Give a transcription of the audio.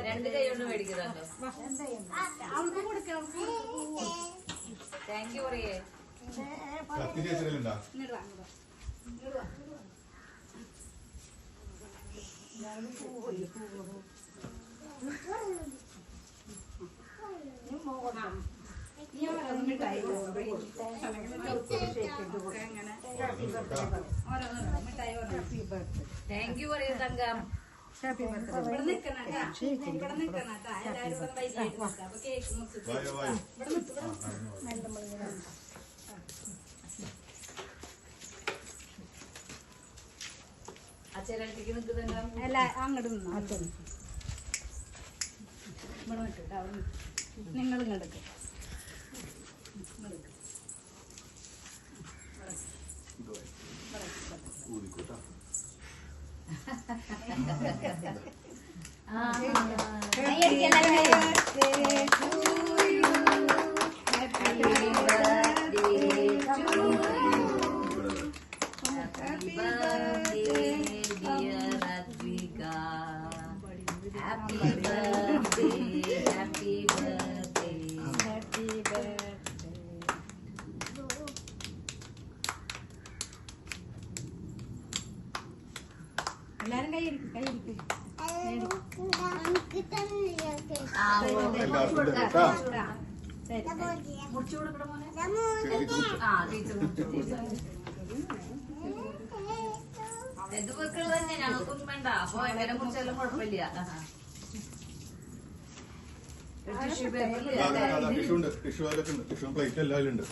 രണ്ട് കൈ കൊണ്ട് മേടിക്കുന്നോ? താങ്ക് യു പറയേ. താങ്ക് യു പറയൂ തങ്കം. അച്ഛനടുത്തേക്ക് നിൽക്കുന്നുണ്ടോ? അല്ല അങ്ങോട്ട് നിന്നോ. അച്ഛൻ ഇവിടെ നിൽക്കട്ടെ. അവിടെ നിങ്ങളും കിടക്ക്. എല്ലാരും കൈയിരിക്കും. ഇത് വെക്കുള്ളത് തന്നെ ഞങ്ങൾക്കൊന്നും വേണ്ട. അപ്പൊ എങ്ങനെ കുറിച്ചാലും കുഴപ്പമില്ല. ടിഷ്യൂ പേപ്പർ ടിഷ്യൂ ഉണ്ട്, ടിഷ്യൂ പ്ലേറ്റ് എല്ലാം ഉണ്ട്.